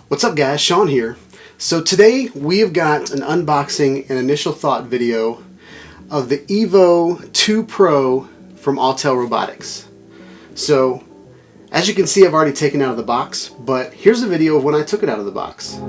What's up guys, Sean here. So today we have got an unboxing and initial thought video of the EVO II Pro from Autel Robotics. So as you can see, I've already taken it out of the box, but here's a video of when I took it out of the box.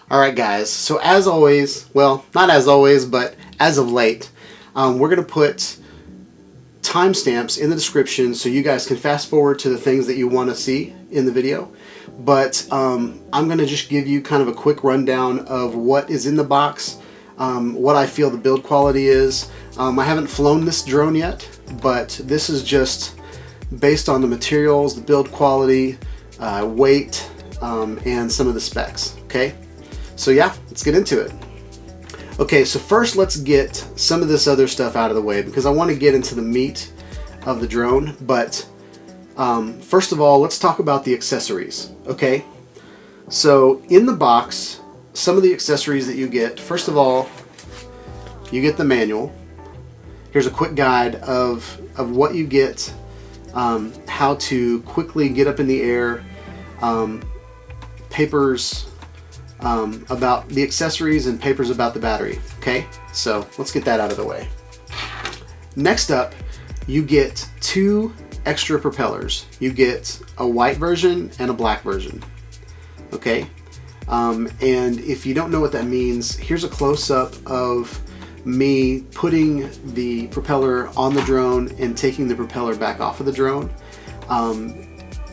Alright guys, so as always, well, not as always, but as of late, we're going to put timestamps in the description so you guys can fast forward to the things that you want to see in the video. But I'm going to just give you kind of a quick rundown of what is in the box, what I feel the build quality is. I haven't flown this drone yet, but this is just based on the materials, the build quality, weight, and some of the specs, okay? So yeah, let's get into it. Okay, so first let's get some of this other stuff out of the way because I want to get into the meat of the drone. But first of all, let's talk about the accessories, okay? So in the box, some of the accessories that you get, first of all, you get the manual. Here's a quick guide of what you get, how to quickly get up in the air, papers, about the accessories and papers about the battery. Okay, so let's get that out of the way. Next up, you get two extra propellers. You get a white version and a black version. Okay, and if you don't know what that means, here's a close-up of me putting the propeller on the drone and taking the propeller back off of the drone.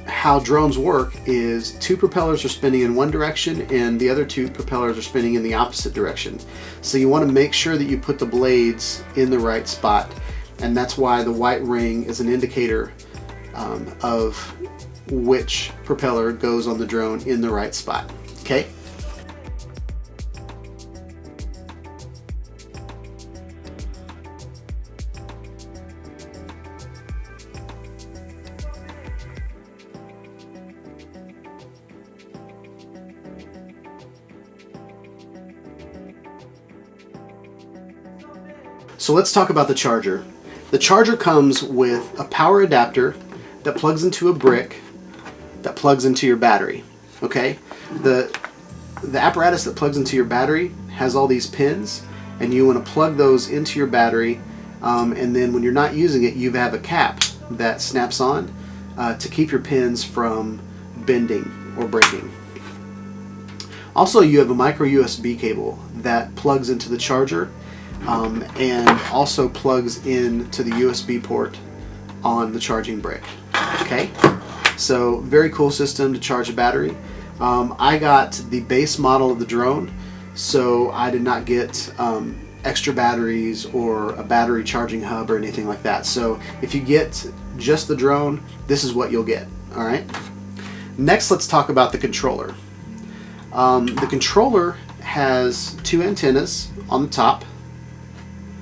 how drones work is two propellers are spinning in one direction and the other two propellers are spinning in the opposite direction. So you want to make sure that you put the blades in the right spot, and that's why the white ring is an indicator of which propeller goes on the drone in the right spot. Okay? So let's talk about the charger. The charger comes with a power adapter that plugs into a brick that plugs into your battery. Okay? The apparatus that plugs into your battery has all these pins, and you want to plug those into your battery, and then when you're not using it, you have a cap that snaps on to keep your pins from bending or breaking. Also, you have a micro USB cable that plugs into the charger and also plugs into the USB port on the charging brick. Okay, so very cool system to charge a battery. I got the base model of the drone, so I did not get extra batteries or a battery charging hub or anything like that. So if you get just the drone, this is what you'll get. All right. Next, let's talk about the controller. The controller has two antennas on the top,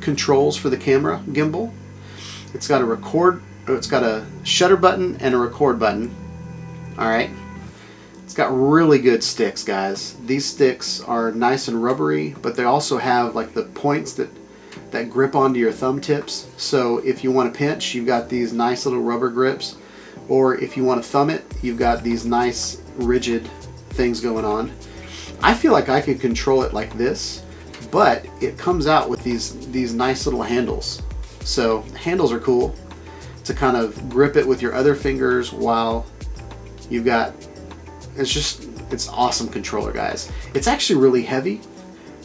controls for the camera gimbal. It's got a shutter button and a record button. All right. It's got really good sticks, guys. These sticks are nice and rubbery, but they also have like the points that grip onto your thumb tips. So if you want to pinch, you've got these nice little rubber grips, or if you want to thumb it, you've got these nice rigid things going on. I feel like I could control it like this, but it comes out with these nice little handles. So handles are cool to kind of grip it with your other fingers while you've got, it's awesome controller, guys. It's actually really heavy,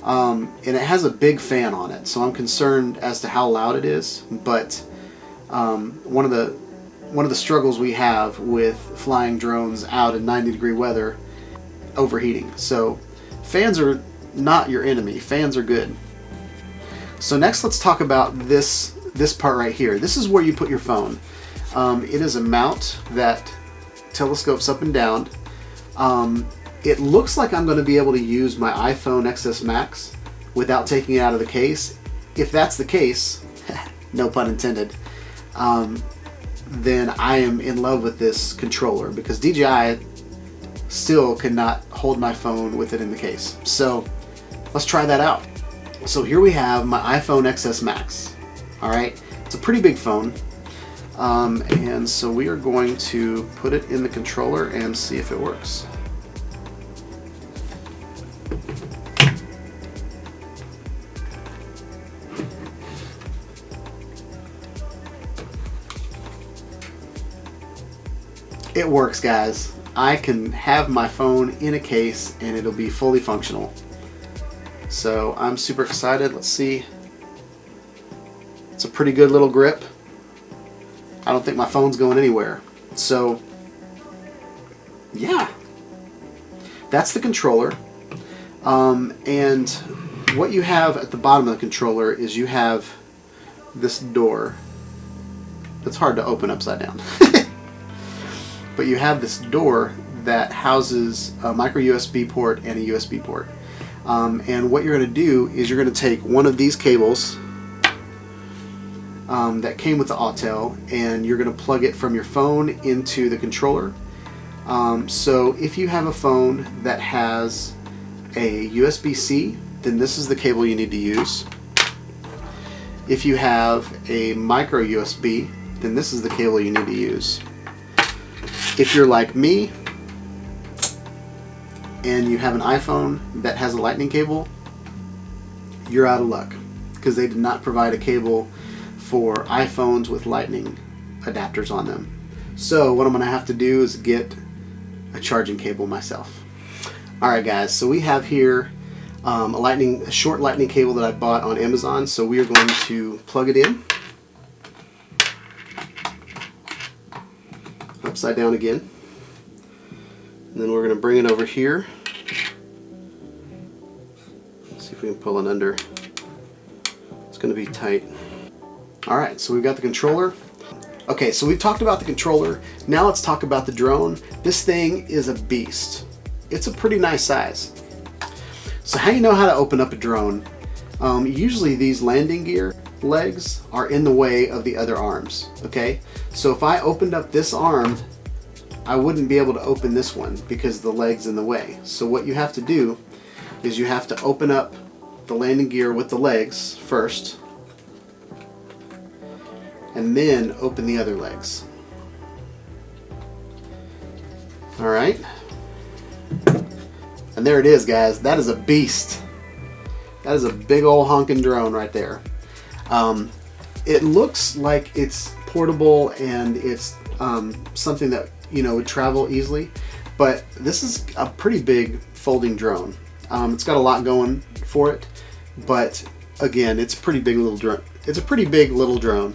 and it has a big fan on it, so I'm concerned as to how loud it is, but one of the struggles we have with flying drones out in 90-degree weather, overheating. So fans are not your enemy. Fans are good. So next, let's talk about this part right here. This is where you put your phone. It is a mount that telescopes up and down. It looks like I'm going to be able to use my iPhone XS Max without taking it out of the case. If that's the case, no pun intended, then I am in love with this controller, because DJI still cannot hold my phone with it in the case. So let's try that out. So here we have my iPhone XS Max. All right, it's a pretty big phone, and so we are going to put it in the controller and see if it works. It works, guys. I can have my phone in a case and it'll be fully functional. So I'm super excited. Let's see. It's a pretty good little grip. I don't think my phone's going anywhere. So yeah, that's the controller. And what you have at the bottom of the controller is you have this door that's hard to open upside down. But you have this door that houses a micro USB port and a USB port. And what you're going to do is you're going to take one of these cables that came with the Autel, and you're going to plug it from your phone into the controller. So if you have a phone that has a USB-C, then this is the cable you need to use. If you have a micro USB, then this is the cable you need to use. If you're like me and you have an iPhone that has a lightning cable, you're out of luck, because they did not provide a cable for iPhones with lightning adapters on them. So what I'm going to have to do is get a charging cable myself. Alright guys, so we have here a short lightning cable that I bought on Amazon. So we are going to plug it in. Upside down again. And then we're going to bring it over here. See if we can pull it under. It's going to be tight. Alright, so we've got the controller. Okay, so we've talked about the controller. Now let's talk about the drone. This thing is a beast. It's a pretty nice size. So how you know how to open up a drone? Usually these landing gear legs are in the way of the other arms, okay? So if I opened up this arm, I wouldn't be able to open this one because the leg's in the way. So what you have to do is you have to open up the landing gear with the legs first, and then open the other legs. Alright. And there it is, guys. That is a beast. That is a big old honking drone right there. It looks like it's portable and it's something that, you know, would travel easily, but this is a pretty big folding drone. It's got a lot going for it, but again, it's a pretty big little drone. It's a pretty big little drone.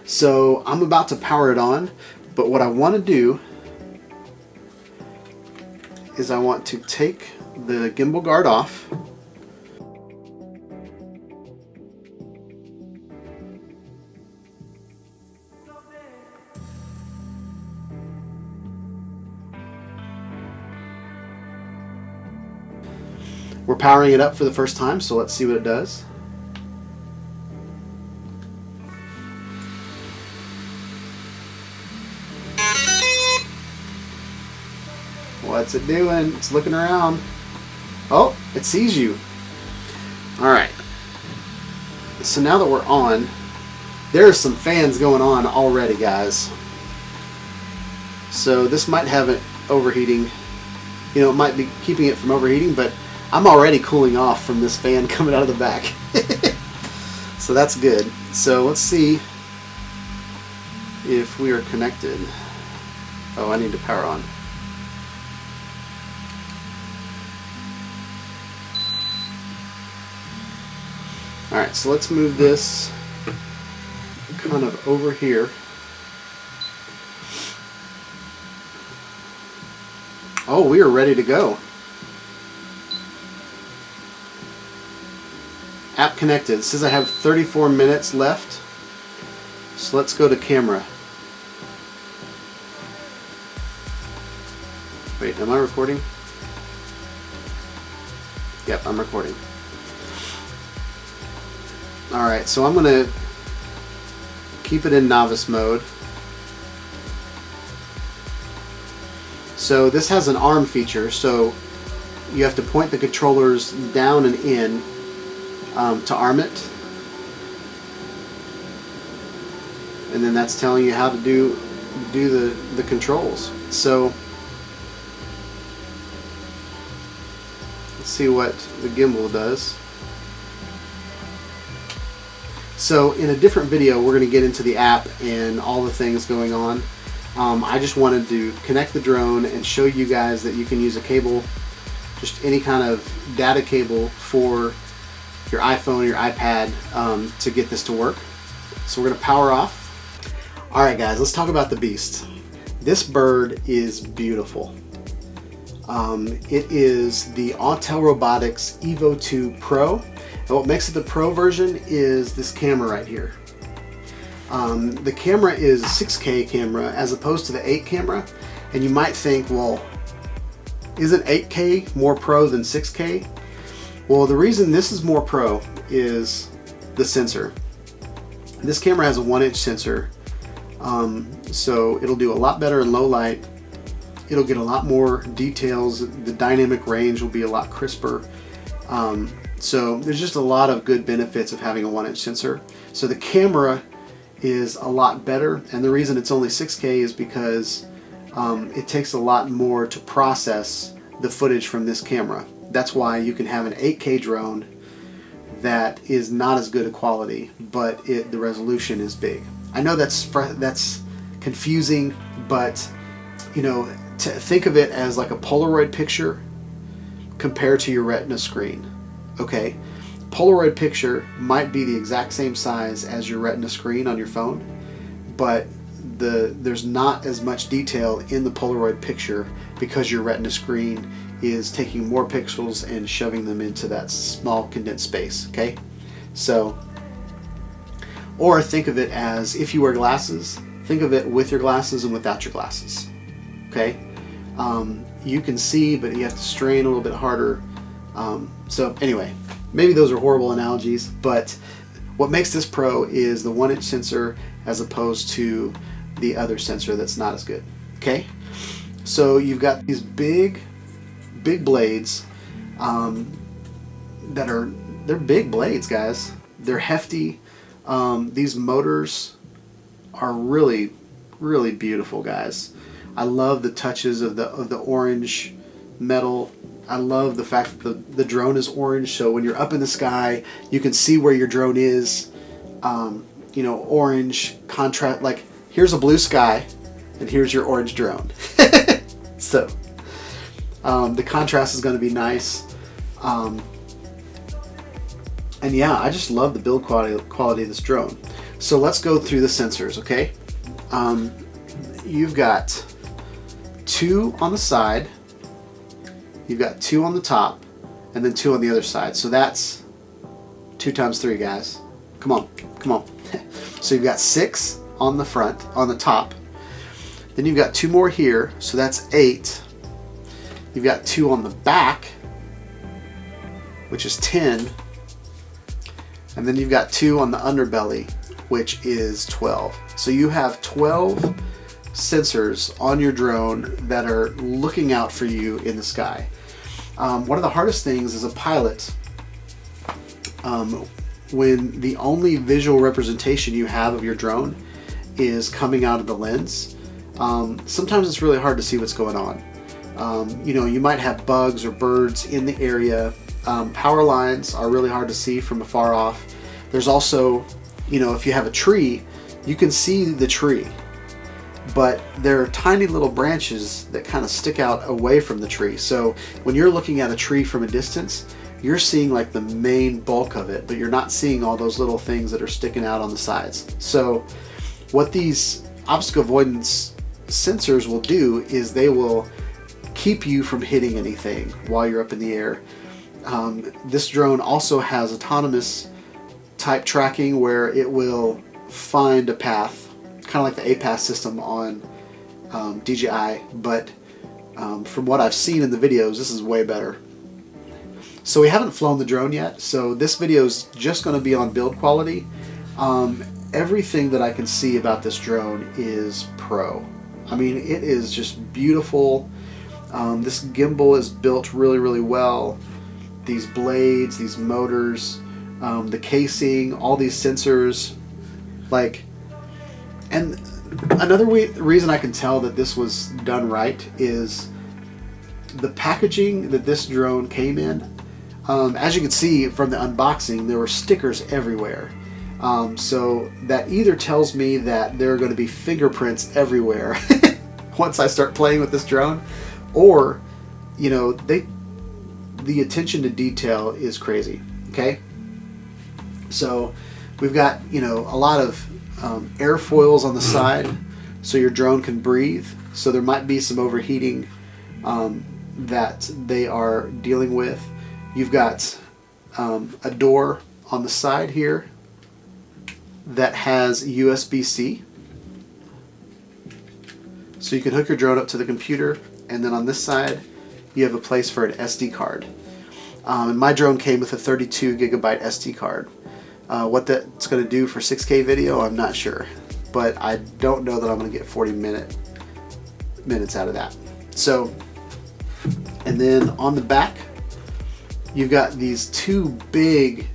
So I'm about to power it on, but what I want to do is I want to take the gimbal guard off. We're powering it up for the first time, so let's see what it does. What's it doing? It's looking around. Oh, it sees you. Alright. So now that we're on, there's some fans going on already, guys. So this might have it overheating. You know, it might be keeping it from overheating, but I'm already cooling off from this fan coming out of the back. So that's good. So let's see if we are connected. Oh, I need to power on. Alright, so let's move this kind of over here. Oh, we are ready to go. App connected. It says I have 34 minutes left. So let's go to camera. Wait, am I recording? Yep, I'm recording. Alright, so I'm going to keep it in novice mode. So this has an arm feature, so you have to point the controllers down and in to arm it. And then that's telling you how to do the controls. So let's see what the gimbal does. So in a different video, we're going to get into the app and all the things going on. I just wanted to connect the drone and show you guys that you can use a cable, just any kind of data cable for your iPhone or your iPad to get this to work. So we're going to power off. Alright guys, let's talk about the beast. This bird is beautiful. It is the Autel Robotics EVO II Pro. And what makes it the Pro version is this camera right here. The camera is a 6K camera as opposed to the 8 camera, and you might think, well, isn't 8K more pro than 6K? Well, the reason this is more pro is the sensor. This camera has a 1-inch sensor, so it'll do a lot better in low light. It'll get a lot more details. The dynamic range will be a lot crisper. So there's just a lot of good benefits of having a 1-inch sensor. So the camera is a lot better, and the reason it's only 6K is because it takes a lot more to process the footage from this camera. That's why you can have an 8K drone that is not as good a quality, but the resolution is big. I know that's confusing, but you know, to think of it as like a Polaroid picture compared to your Retina screen. Okay, Polaroid picture might be the exact same size as your Retina screen on your phone, but there's not as much detail in the Polaroid picture because your Retina screen is taking more pixels and shoving them into that small condensed space. Okay, so, or think of it as, if you wear glasses, think of it with your glasses and without your glasses. Okay, you can see, but you have to strain a little bit harder. So anyway, maybe those are horrible analogies, but what makes this Pro is the 1-inch sensor as opposed to the other sensor that's not as good. Okay, so you've got these big blades they're big blades, guys. They're hefty. These motors are really beautiful, guys. I love the touches of the orange metal. I love the fact that the drone is orange, so when you're up in the sky, you can see where your drone is. You know, orange contrast, like here's a blue sky and here's your orange drone. So the contrast is going to be nice. And yeah, I just love the build quality of this drone. So let's go through the sensors, okay? You've got 2 on the side, you've got 2 on the top, and then 2 on the other side. So that's 2 times 3, guys. Come on, come on. So you've got 6 on the front, on the top. Then you've got 2 more here, so that's 8. You've got 2 on the back, which is 10. And then you've got 2 on the underbelly, which is 12. So you have 12 sensors on your drone that are looking out for you in the sky. One of the hardest things as a pilot, when the only visual representation you have of your drone is coming out of the lens, sometimes it's really hard to see what's going on. You know, you might have bugs or birds in the area. Power lines are really hard to see from afar off. There's also, you know, if you have a tree, you can see the tree, but there are tiny little branches that kind of stick out away from the tree. So when you're looking at a tree from a distance, you're seeing like the main bulk of it, but you're not seeing all those little things that are sticking out on the sides. So what these obstacle avoidance sensors will do is they will keep you from hitting anything while you're up in the air. This drone also has autonomous type tracking where it will find a path, kind of like the APAS system on DJI, but from what I've seen in the videos, this is way better. So we haven't flown the drone yet, so this video is just going to be on build quality. Everything that I can see about this drone is pro. I mean, it is just beautiful. This gimbal is built really well. These blades, these motors, the casing, all these sensors, like, and another reason I can tell that this was done right is the packaging that this drone came in. As you can see from the unboxing, there were stickers everywhere. So that either tells me that there are going to be fingerprints everywhere once I start playing with this drone, or, you know, the attention to detail is crazy. Okay, so we've got, you know, a lot of airfoils on the side so your drone can breathe. So there might be some overheating that they are dealing with. You've got a door on the side here that has USB-C, so you can hook your drone up to the computer, and then on this side you have a place for an SD card. And my drone came with a 32 gigabyte SD card. What that's going to do for 6K video, I'm not sure, but I don't know that I'm going to get 40 minutes out of that. So, and then on the back you've got these two big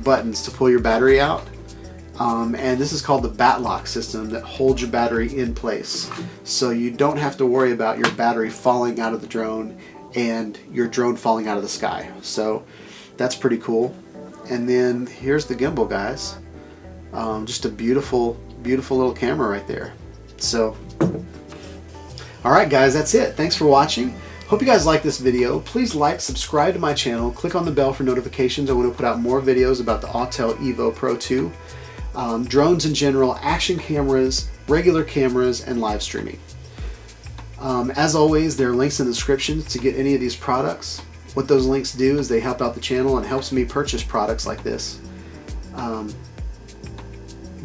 buttons to pull your battery out. And this is called the bat lock system that holds your battery in place. So you don't have to worry about your battery falling out of the drone and your drone falling out of the sky. So that's pretty cool. And then here's the gimbal, guys. Just a beautiful, beautiful little camera right there. So, alright guys, that's it. Thanks for watching. Hope you guys like this video. Please like, subscribe to my channel, click on the bell for notifications. I want to put out more videos about the Autel EVO Pro II. Drones in general, action cameras, regular cameras, and live streaming. As always, there are links in the description to get any of these products. What those links do is they help out the channel and helps me purchase products like this.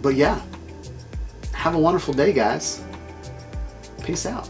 But yeah, have a wonderful day, guys. Peace out.